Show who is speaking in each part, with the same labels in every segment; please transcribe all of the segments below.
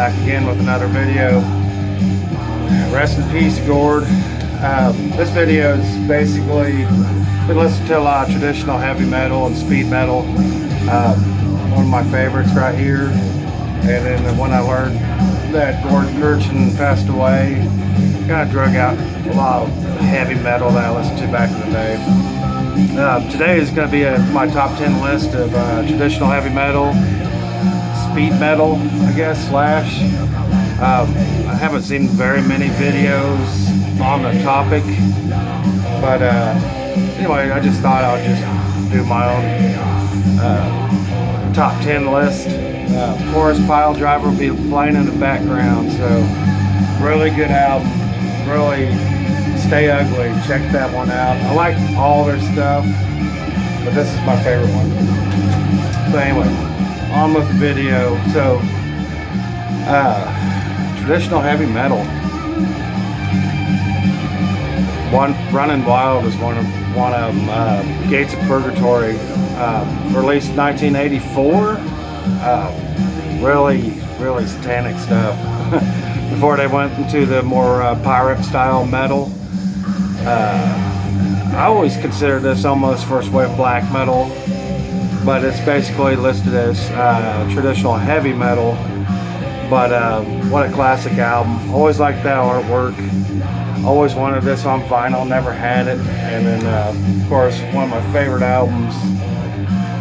Speaker 1: back again with another video. Rest in peace, Gord. This video is basically, we listen to a lot of traditional heavy metal and speed metal. One of my favorites right here. And then when I learned that Gord Kirchen passed away, kind of drug out a lot of heavy metal that I listened to back in the day. Today is going to be my top 10 list of traditional heavy metal, speed metal, I guess, slash. I haven't seen very many videos on the topic, but anyway, I just thought I would just do my own top 10 list. Of course, Pile Driver will be playing in the background, so really good album, really Stay Ugly, check that one out. I like all their stuff, but this is my favorite one. But anyway, on with the video. So, traditional heavy metal. Running Wild is one of them. Gates of Purgatory, released 1984. Really satanic stuff. Before they went into the more pirate style metal. I always consider this almost first wave black metal, but it's basically listed as traditional heavy metal. But what a classic album. Always liked that artwork. Always wanted this on vinyl, never had it. And then of course, one of my favorite albums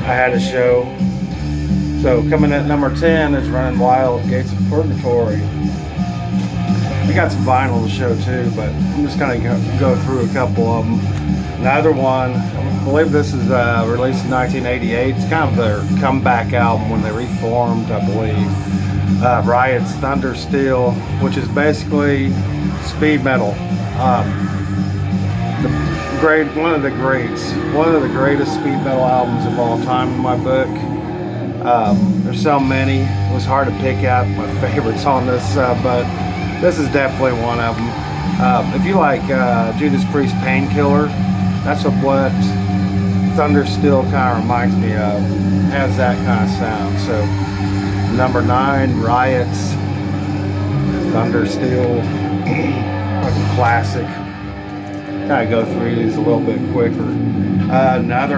Speaker 1: I had to show. So coming at number 10 is Running Wild, Gates of Purgatory. We got some vinyl to show too, but I'm just going to go through a couple of them. Another one, I believe this is released in 1988. It's kind of their comeback album when they reformed, I believe. Riots, Thunder Steel, which is basically speed metal. One of the greatest speed metal albums of all time in my book. There's so many. It was hard to pick out my favorites on this, but this is definitely one of them. If you like Judas Priest Painkiller, that's what Thunder Steel kind of reminds me of. It has that kind of sound. So number 9, Riots, Thunder Steel, like a classic. Kind of go through these a little bit quicker.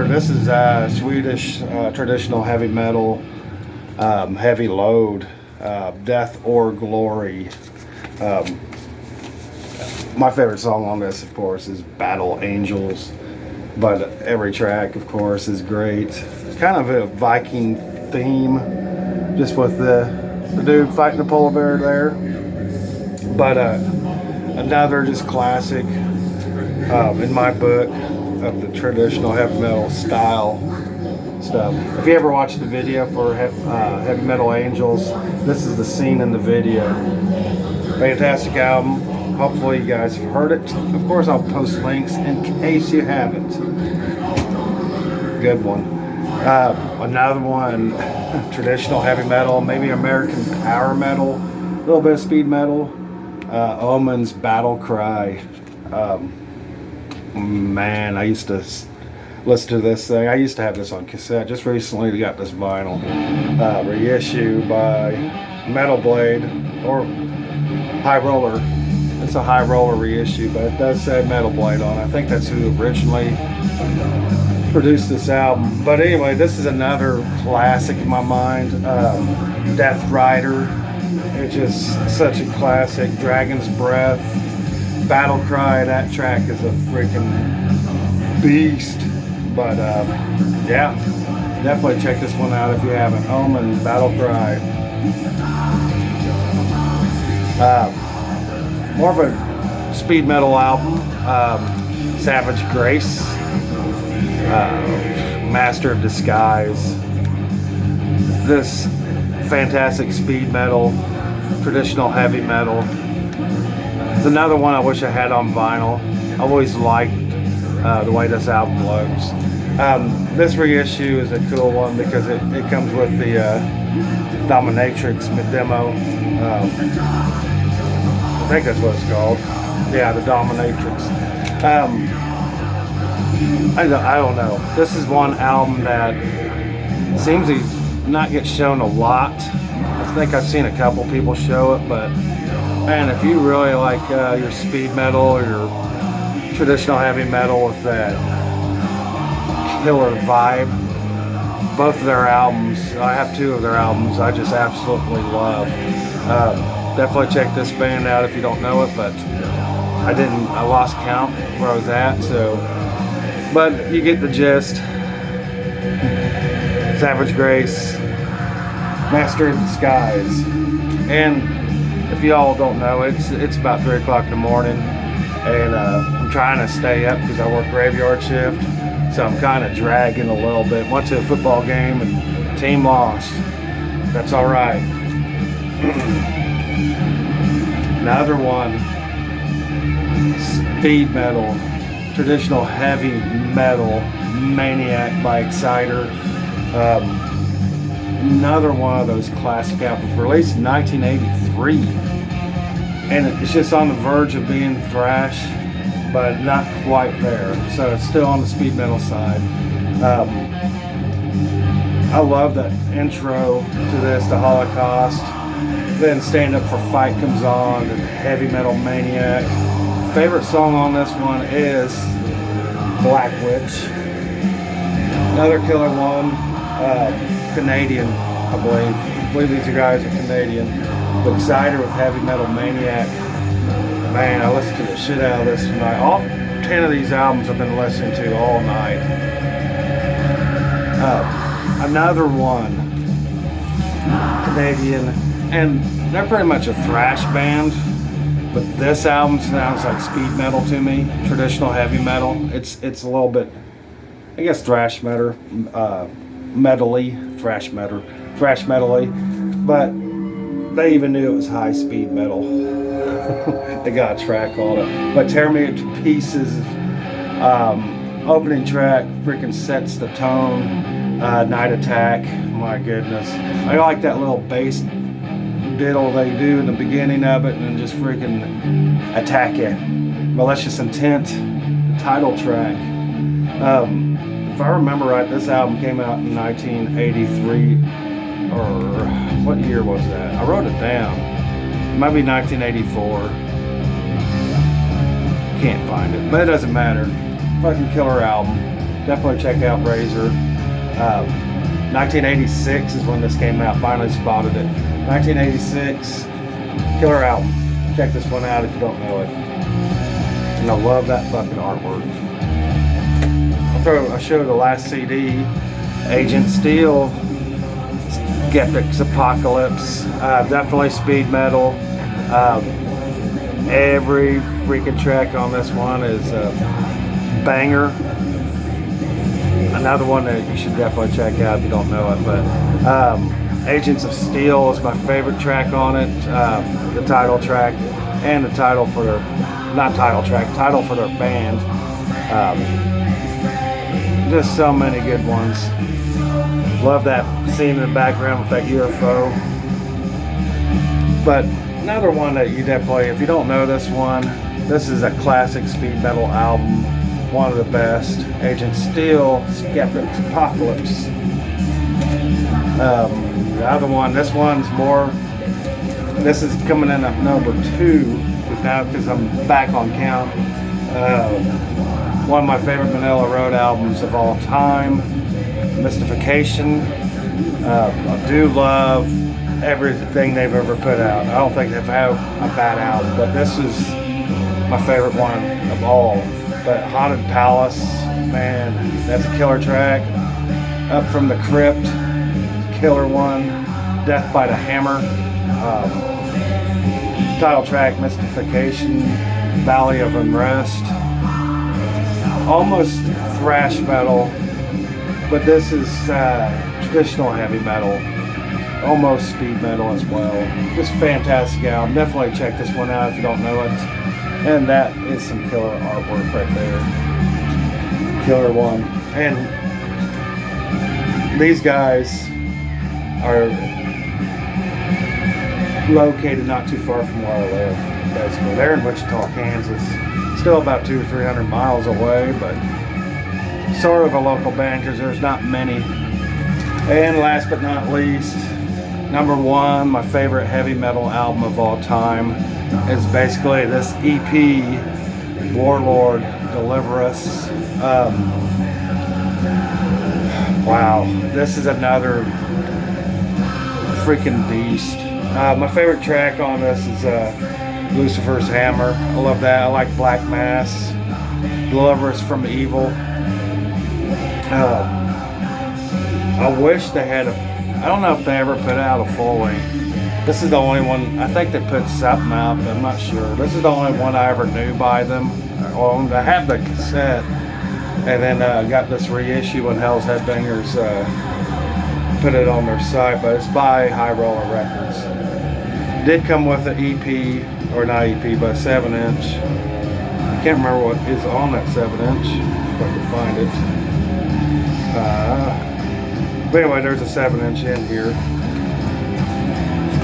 Speaker 1: This is Swedish traditional heavy metal, Heavy Load, Death or Glory. My favorite song on this, of course, is Battle Angels, but every track, of course, is great. It's kind of a Viking theme, just with the dude fighting the polar bear there. But another just classic in my book of the traditional heavy metal style stuff. If you ever watched the video for Heavy Metal Angels, this is the scene in the video. Fantastic album. Hopefully you guys have heard it. Of course, I'll post links in case you haven't. Good one. Another one, traditional heavy metal, maybe American power metal, a little bit of speed metal. Omen's Battle Cry. Man, I used to listen to this thing. I used to have this on cassette. Just recently got this vinyl reissue by Metal Blade or High Roller. It's a High Roller reissue, but it does say Metal Blade on it. I think that's who originally produced this album. But anyway, this is another classic in my mind. Death Rider. It's just such a classic. Dragon's Breath. Battle Cry, that track is a freaking beast. But yeah, definitely check this one out if you haven't. Omen, Battle Cry. More of a speed metal album. Savage Grace, Master of Disguise. This fantastic speed metal, traditional heavy metal. It's another one I wish I had on vinyl. I always liked the way this album looks. This reissue is a cool one because it comes with the Dominatrix demo. I think that's what it's called. Yeah, the Dominatrix. I don't know. This is one album that seems to not get shown a lot. I think I've seen a couple people show it, but man, if you really like your speed metal or your traditional heavy metal with that killer vibe, both of their albums, I have 2 of their albums, I just absolutely love. Definitely check this band out if you don't know it, but I lost count where I was at, so, but you get the gist. Savage Grace, Master in Disguise. And if y'all don't know, it's about 3 o'clock in the morning, and I'm trying to stay up because I work graveyard shift, so I'm kind of dragging a little bit. Went to a football game and the team lost. That's all right. Another one, speed metal, traditional heavy metal, Maniac by Exciter. Another one of those classic albums, released in 1983, and it's just on the verge of being thrash, but not quite there, so it's still on the speed metal side. I love that intro to this, the Holocaust, then Stand Up for Fight comes on, and Heavy Metal Maniac. Favorite song on this one is Black Witch. Another killer one, Canadian, I believe. I believe these guys are Canadian. But Exciter with Heavy Metal Maniac. Man, I listened to the shit out of this tonight. All 10 of these albums I've been listening to all night. Another one, Canadian, and they're pretty much a thrash band, but this album sounds like speed metal to me, traditional heavy metal. It's a little bit, I guess, thrash metal, thrash metally, but they even knew it was high speed metal. They got a track on it, but Tear Me to Pieces, opening track freaking sets the tone. Night Attack, my goodness, I like that little bass diddle they do in the beginning of it, and then just freaking attack it. Malicious Intent, the title track. If I remember right, this album came out in 1983, or what year was that? I wrote it down. It might be 1984. Can't find it, but it doesn't matter. Fucking killer album. Definitely check out Razor. 1986 is when this came out. Finally spotted it. 1986, killer album. Check this one out if you don't know it. And I love that fucking artwork. I showed the last CD, Agent Steel, Skeptic's Apocalypse. Definitely speed metal. Every freaking track on this one is a banger. Another one that you should definitely check out if you don't know it, but Agents of Steel is my favorite track on it. The title track and the title for their, title for their band. Just so many good ones. Love that scene in the background with that UFO. But another one that you definitely, if you don't know this one, this is a classic speed metal album. One of the best. Agent Steel, Skeptic's Apocalypse. The other one, this one's more, this is coming in at number 2 now because I'm back on count. One of my favorite Manila Road albums of all time, Mystification. I do love everything they've ever put out. I don't think they've had a bad album, but this is my favorite one of all. But Haunted Palace, man, that's a killer track. Up from the Crypt, killer one. Death by the Hammer, title track Mystification, Valley of Unrest. Almost thrash metal, but this is traditional heavy metal. Almost speed metal as well. Just fantastic album. Definitely check this one out if you don't know it. And that is some killer artwork right there. Killer one. And these guys are located not too far from where I live. Basically, they're in Wichita, Kansas. Still about 200 or 300 miles away, but sort of a local band because there's not many. And last but not least, Number one, my favorite heavy metal album of all time is basically this EP, Warlord Deliver Us. Wow, this is another freaking beast. My favorite track on this is Lucifer's Hammer. I love that. I like Black Mass, Deliver Us from Evil. I wish they had I don't know if they ever put out a full length. This is the only one, I think they put something out, but I'm not sure. This is the only one I ever knew by them. I have the cassette, and then got this reissue when Hell's Headbangers put it on their site, but it's by High Roller Records. Did come with an EP, or not EP, but a 7-inch. I can't remember what is on that 7-inch, if I can find it. But anyway, there's a 7-inch in here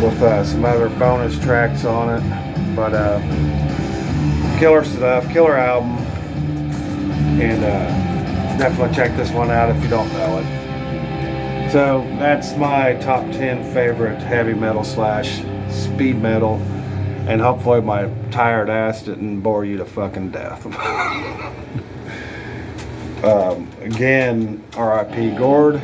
Speaker 1: with some other bonus tracks on it. But killer stuff, killer album, and definitely check this one out if you don't know it. So that's my top 10 favorite heavy metal / speed metal, and hopefully my tired ass didn't bore you to fucking death. Again, R.I.P. Gord.